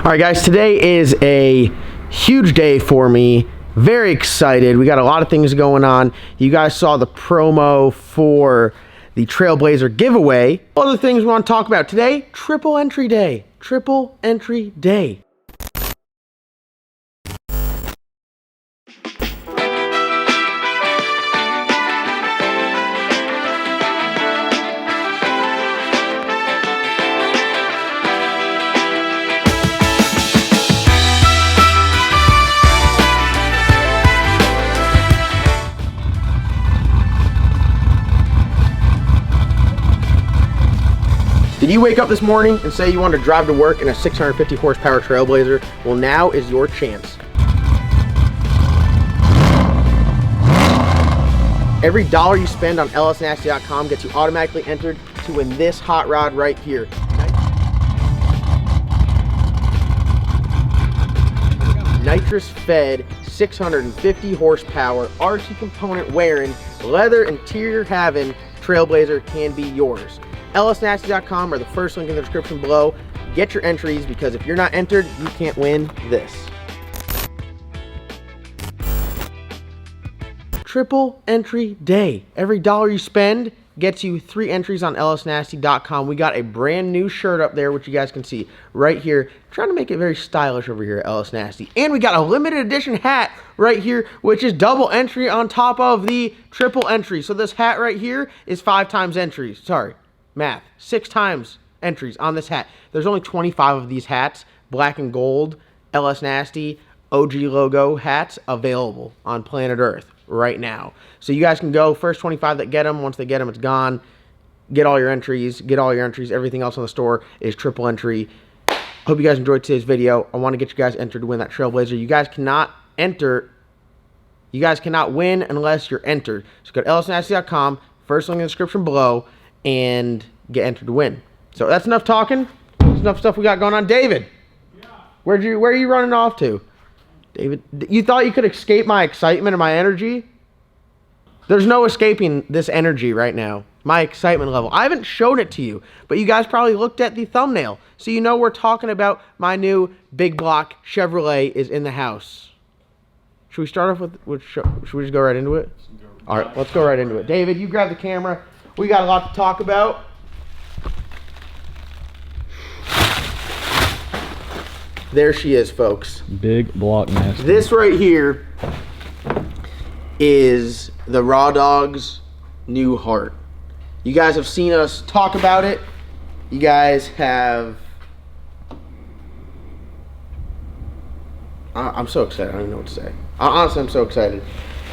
Alright guys, today is a huge day for me. Very excited. We got a lot of things going on. You guys saw the promo for the Trailblazer giveaway. Other things we want to talk about today, triple entry day. Triple entry day. Did you wake up this morning and say you wanted to drive to work in a 650 horsepower Trailblazer? Well, now is your chance. Every dollar you spend on lsnasty.com gets you automatically entered to win this hot rod right here. Nitrous fed 650 horsepower RC component wearing, leather interior having Trailblazer can be yours. lsnasty.com or the first link in the description below. Get your entries, because if you're not entered, you can't win this. Triple entry day. Every dollar you spend gets you 3 entries on lsnasty.com. We got a brand new shirt up there, which you guys can see right here. Trying to make it very stylish over here at lsnasty. And we got a limited edition hat right here, which is double entry on top of the triple entry. So this hat right here is 5 times entries. Sorry. Math. 6 times entries on this hat. There's only 25 of these hats, black and gold, LS Nasty, OG logo hats available on planet Earth right now. So you guys can go, first 25 that get them. Once they get them, it's gone. Get all your entries. Get all your entries. Everything else on the store is triple entry. Hope you guys enjoyed today's video. I want to get you guys entered to win that Trailblazer. You guys cannot enter. You guys cannot win unless you're entered. So go to lsnasty.com, first link in the description below, and get entered to win. So that's enough talking. That's enough stuff we got going on. David, yeah. Where are you running off to? David, you thought you could escape my excitement and my energy? There's no escaping this energy right now. My excitement level. I haven't shown it to you, but you guys probably looked at the thumbnail, so you know we're talking about my new big block Chevrolet is in the house. Should we start off with should we just go right into it? All right, let's go right into it. David, you grab the camera. We got a lot to talk about. There she is, folks. Big block nasty. This right here is the Raw Dog's new heart. You guys have seen us talk about it. You guys have... I'm so excited. I don't even know what to say. Honestly, I'm so excited.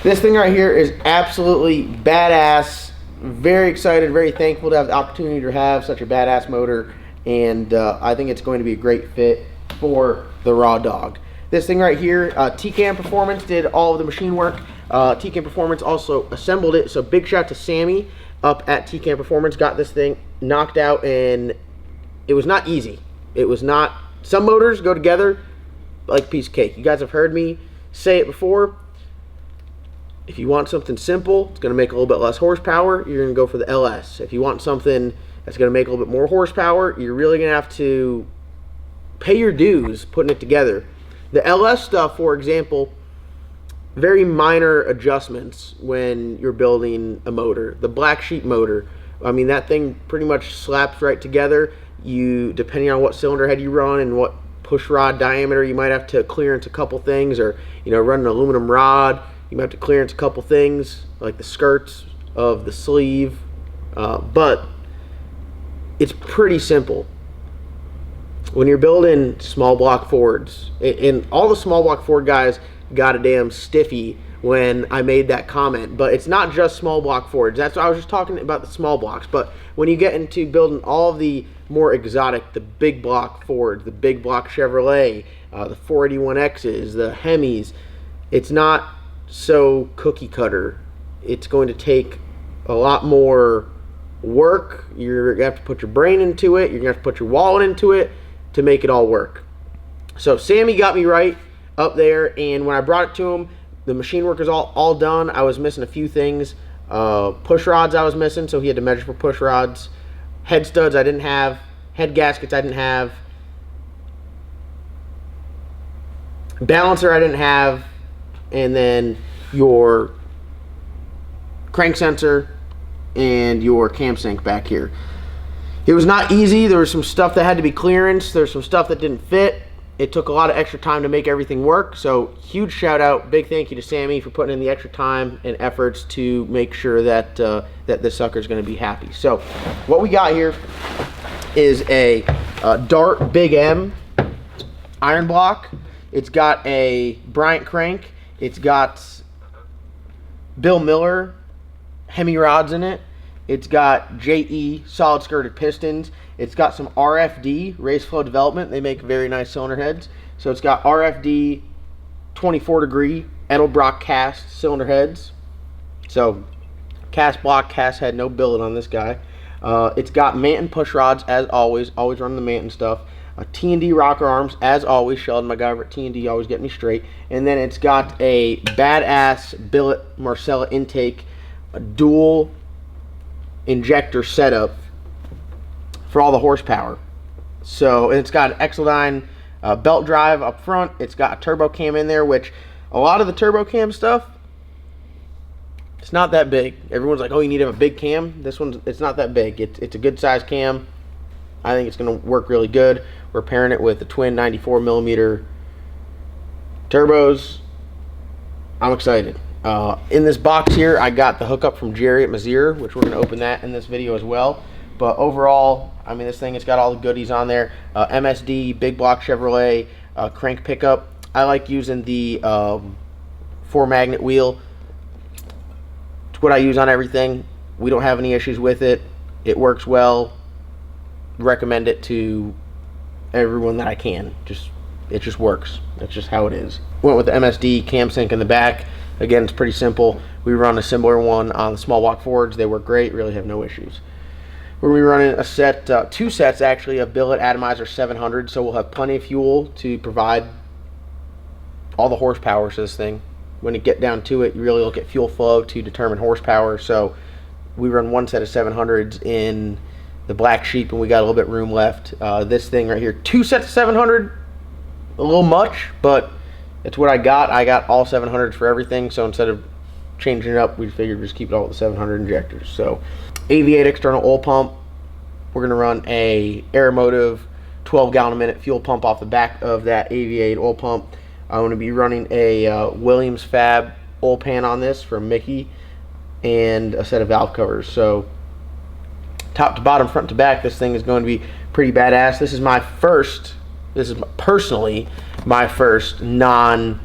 This thing right here is absolutely badass. Very excited, very thankful to have the opportunity to have such a badass motor, and I think it's going to be a great fit for the Raw Dog. This thing right here, TCAM Performance did all of the machine work. TCAM Performance also assembled it, so big shout out to Sammy up at TCAM Performance. Got this thing knocked out, and it was not easy. It was not. Some motors go together like a piece of cake. You guys have heard me say it before. If you want something simple, it's going to make a little bit less horsepower, you're going to go for the LS. If you want something that's going to make a little bit more horsepower, you're really going to have to pay your dues putting it together. The LS stuff, for example, very minor adjustments when you're building a motor. The black sheep motor, I mean, that thing pretty much slaps right together. You, depending on what cylinder head you run and what push rod diameter, you might have to clearance a couple things, or run an aluminum rod. You might have to clearance a couple things, like the skirts of the sleeve, but it's pretty simple. When you're building small block Fords, and all the small block Ford guys got a damn stiffy when I made that comment, but it's not just small block Fords. That's what I was just talking about, the small blocks. But when you get into building all of the more exotic, the big block Fords, the big block Chevrolet, the 481Xs, the Hemis, it's not so cookie cutter. It's going to take a lot more work. You're going to have to put your brain into it. You're going to have to put your wallet into it to make it all work. So Sammy got me right up there, and when I brought it to him, the machine work is all done. I was missing a few things. Push rods I was missing, so he had to measure for push rods. Head studs I didn't have. Head gaskets I didn't have. balancer I didn't have, and then your crank sensor and your cam sync back here. It was not easy. There was some stuff that had to be clearance. There's some stuff that didn't fit. It took a lot of extra time to make everything work. So huge shout out, big thank you to Sammy for putting in the extra time and efforts to make sure that that this sucker is going to be happy. So what we got here is a Dart Big M iron block. It's got a Bryant crank. It's got Bill Miller Hemi rods in it. It's got JE solid skirted pistons. It's got some RFD, race flow development. They make very nice cylinder heads. So it's got RFD 24 degree Edelbrock cast cylinder heads. So cast block, cast head, no billet on this guy. It's got Manton push rods as always running the Manton stuff. T&D rocker arms as always. Sheldon MacGyver at T&D always get me straight. And then it's got a badass billet Marcella intake, a dual injector setup for all the horsepower. So it's got an Exeldine belt drive up front. It's got a turbo cam in there, which a lot of the turbo cam stuff, it's not that big. Everyone's like, oh, you need to have a big cam. This one's, it's not that big. It's a good size cam. I think it's going to work really good. We're pairing it with the twin 94 millimeter turbos. I'm excited. In this box here, I got the hookup from Jerry at Mizir, which we're going to open that in this video as well. But overall, I mean, this thing, it's got all the goodies on there. MSD, big block Chevrolet, crank pickup. I like using the 4-magnet wheel. It's what I use on everything. We don't have any issues with it. It works well. Recommend it to everyone that I can. It just works. That's just how it is. Went with the MSD cam sync in the back. Again, it's pretty simple. We run a similar one on the small block Fords. They work great. Really have no issues. We're going to be running a set, 2 sets actually, of billet atomizer 700. So we'll have plenty of fuel to provide all the horsepower to this thing. When you get down to it, you really look at fuel flow to determine horsepower. So we run 1 set of 700s in the Black Sheep, and we got a little bit room left. This thing right here, 2 sets of 700, a little much, but it's what I got. I got all 700s for everything, so instead of changing it up, we figured just keep it all with the 700 injectors. So AV8 external oil pump. We're going to run a Aeromotive 12-gallon a minute fuel pump off the back of that AV8 oil pump. I'm going to be running a Williams Fab oil pan on this from Mickey, and a set of valve covers. So top to bottom, front to back, this thing is going to be pretty badass. This is personally my first non-LS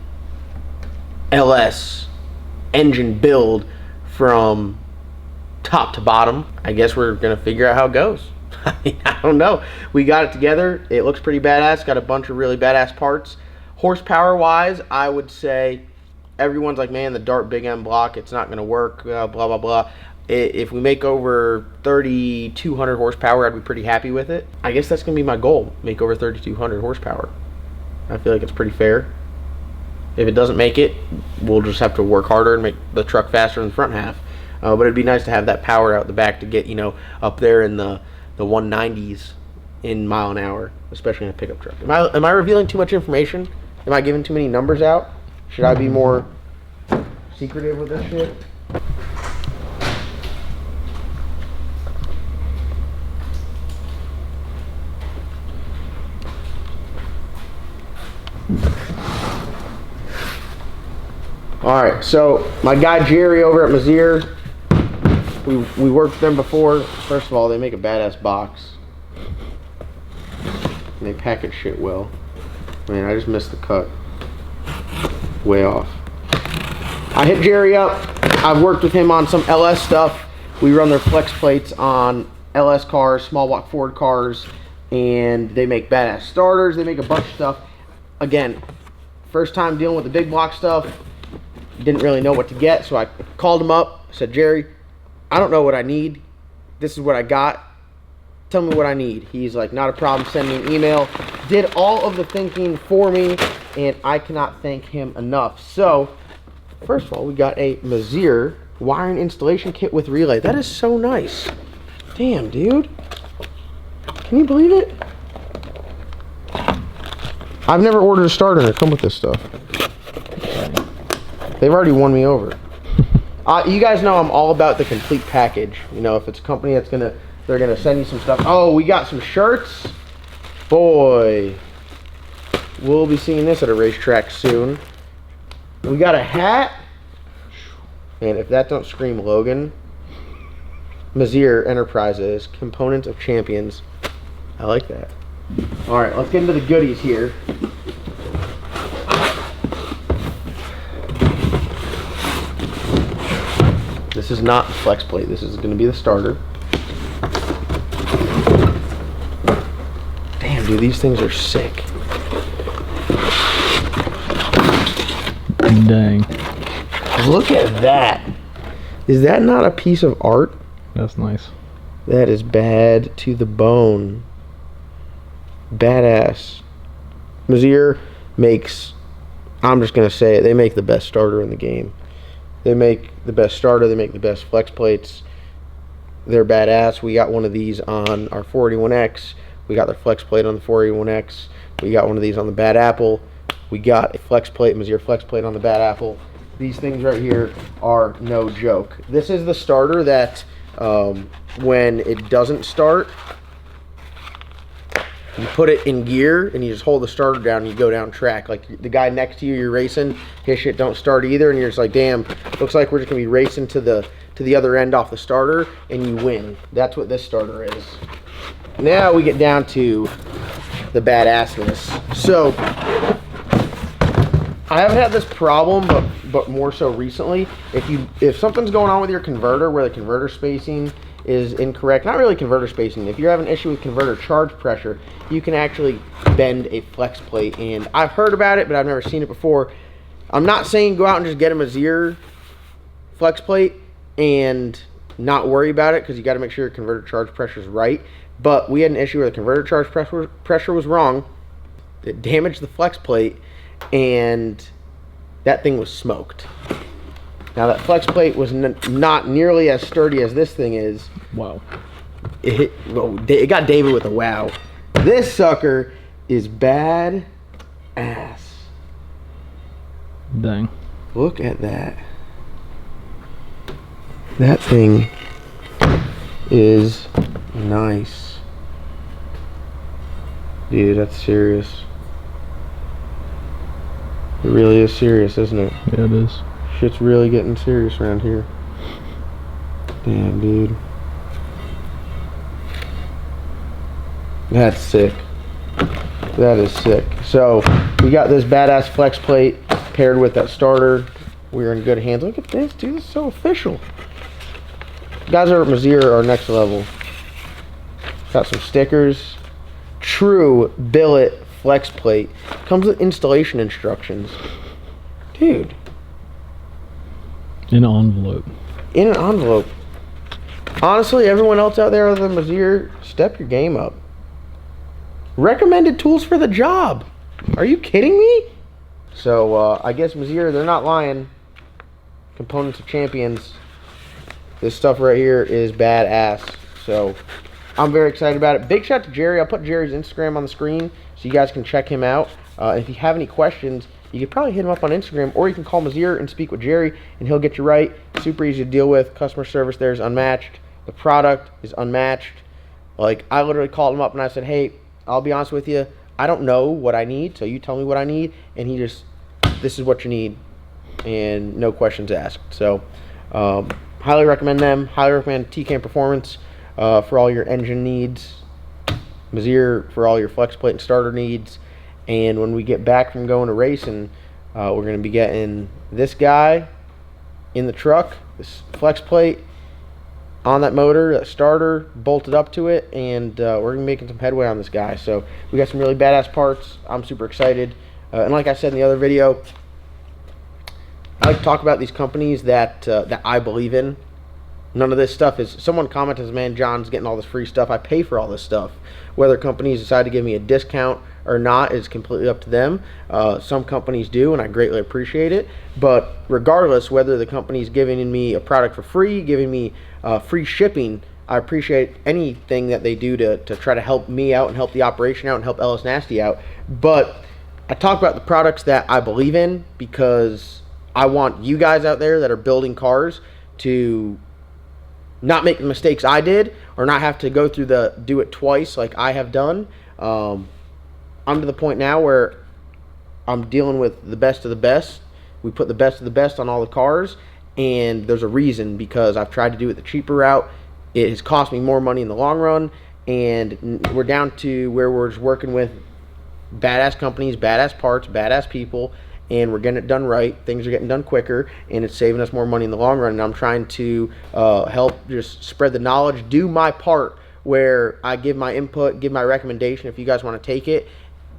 engine build from top to bottom. I guess we're going to figure out how it goes. I mean, I don't know. We got it together. It looks pretty badass. Got a bunch of really badass parts. Horsepower-wise, I would say everyone's like, man, the Dart Big M block, it's not going to work, blah, blah, blah. If we make over 3,200 horsepower, I'd be pretty happy with it. I guess that's going to be my goal, make over 3,200 horsepower. I feel like it's pretty fair. If it doesn't make it, we'll just have to work harder and make the truck faster in the front half. But it'd be nice to have that power out the back to get, you know, up there in the 190s in mile an hour, especially in a pickup truck. Am I revealing too much information? Am I giving too many numbers out? Should I be more secretive with this shit? Alright, so my guy Jerry over at Mizir, we worked with them before. First of all, they make a badass box. And they package shit well. Man, I just missed the cut. Way off. I hit Jerry up. I've worked with him on some LS stuff. We run their flex plates on LS cars, small block Ford cars, and they make badass starters. They make a bunch of stuff. Again, first time dealing with the big block stuff. Didn't really know what to get, so I called him up, said, Jerry, I don't know what I need. This is what I got. Tell me what I need. He's like, not a problem, send me an email. Did all of the thinking for me, and I cannot thank him enough. So, first of all, we got a Mizir wiring installation kit with relay. That is so nice. Damn, dude. Can you believe it? I've never ordered a starter and come with this stuff. They've already won me over. You guys know I'm all about the complete package. You know, if it's a company that's they're gonna send you some stuff. Oh, we got some shirts. Boy, we'll be seeing this at a racetrack soon. We got a hat. And if that don't scream Logan, Mizir Enterprises, Components of Champions. I like that. All right, let's get into the goodies here. This is not the flex plate. This is going to be the starter. Damn, dude, these things are sick. Dang. Look at that. Is that not a piece of art? That's nice. That is bad to the bone. Badass. Mizir makes, I'm just going to say it, they make the best starter in the game. They make the best starter. They make the best flex plates. They're badass. We got one of these on our 481X. We got their flex plate on the 481X. We got one of these on the Bad Apple. We got a flex plate, Mizir flex plate on the Bad Apple. These things right here are no joke. This is the starter that when it doesn't start, you put it in gear and you just hold the starter down and you go down track. Like the guy next to you, you're racing, his shit don't start either, and you're just like, damn, looks like we're just gonna be racing to the other end off the starter, and you win. That's what this starter is. Now we get down to the badassness. So I haven't had this problem, but more so recently. If something's going on with your converter where the converter spacing is incorrect, not really converter spacing, if you're having an issue with converter charge pressure, you can actually bend a flex plate. And I've heard about it, but I've never seen it before. I'm not saying go out and just get a Mizir flex plate and not worry about it, because you got to make sure your converter charge pressure is right. But we had an issue where the converter charge pressure was wrong. It damaged the flex plate, and that thing was smoked. Now that flex plate was not nearly as sturdy as this thing is. Wow. It got David with a wow. This sucker is bad ass. Dang. Look at that. That thing is nice. Dude, that's serious. It really is serious, isn't it? Yeah, it is. Shit's really getting serious around here. Damn, dude. That's sick. That is sick. So, we got this badass flex plate paired with that starter. We're in good hands. Look at this, dude. This is so official. Guys over at Mizir are next level. Got some stickers. True billet flex plate. Comes with installation instructions. Dude. In an envelope. In an envelope. Honestly, everyone else out there other than Mizir, step your game up. Recommended tools for the job. Are you kidding me? So, I guess Mizir, they're not lying. Components of Champions. This stuff right here is badass. So, I'm very excited about it. Big shout out to Jerry. I'll put Jerry's Instagram on the screen so you guys can check him out. If you have any questions, you could probably hit him up on Instagram, or you can call Mizir and speak with Jerry, and he'll get you right. Super easy to deal with. Customer service there is unmatched. The product is unmatched. Like, I literally called him up and I said, hey, I'll be honest with you, I don't know what I need, so you tell me what I need. And he just, this is what you need, and no questions asked. So, highly recommend them. Highly recommend TCAM Performance for all your engine needs. Mizir for all your flex plate and starter needs. And when we get back from going to racing, we're going to be getting this guy in the truck, this flex plate on that motor, that starter bolted up to it, and we're going to be making some headway on this guy. So we got some really badass parts. I'm super excited. And like I said in the other video, I like to talk about these companies that I believe in. None of this stuff is, someone commented, man, John's getting all this free stuff. I pay for all this stuff. Whether companies decide to give me a discount or not is completely up to them. Some companies do, and I greatly appreciate it. But regardless, whether the company's giving me a product for free, giving me free shipping, I appreciate anything that they do to try to help me out and help the operation out and help Ellis Nasty out. But I talk about the products that I believe in because I want you guys out there that are building cars to not make the mistakes I did, or not have to go through do it twice like I have done. I'm to the point now where I'm dealing with the best of the best. We put the best of the best on all the cars, and there's a reason, because I've tried to do it the cheaper route. It has cost me more money in the long run, and we're down to where we're just working with badass companies, badass parts, badass people, and we're getting it done right. Things are getting done quicker, and it's saving us more money in the long run. And I'm trying to help just spread the knowledge, do my part where I give my input, give my recommendation. If you guys want to take it,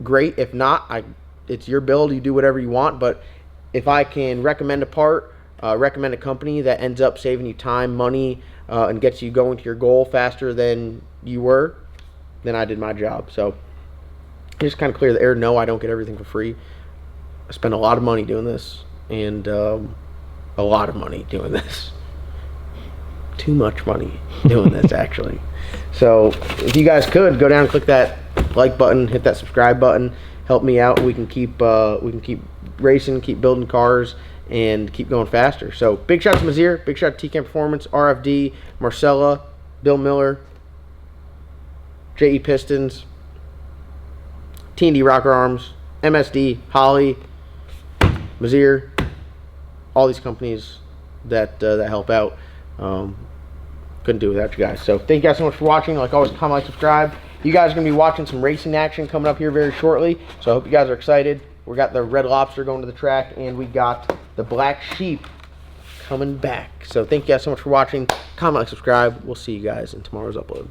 great. If not, it's your build. You do whatever you want. But if I can recommend a part, recommend a company that ends up saving you time, money, and gets you going to your goal faster than you were, then I did my job. So just kind of clear the air. No, I don't get everything for free. I spend a lot of money doing this, and a lot of money doing this. Too much money doing this, actually. So if you guys could go down and click that like button, hit that subscribe button, help me out. We can keep racing, keep building cars, and keep going faster. So big shout out to Mizir, big shout out to TCAM Performance, RFD, Marcella, Bill Miller, JE Pistons, T&D Rocker Arms, MSD, Holley, Mizir, all these companies that help out. Couldn't do it without you guys. So thank you guys so much for watching. Like always, comment, like, subscribe. You guys are going to be watching some racing action coming up here very shortly, so I hope you guys are excited. We got the Red Lobster going to the track, and we got the Black Sheep coming back. So thank you guys so much for watching. Comment, like, subscribe. We'll see you guys in tomorrow's upload.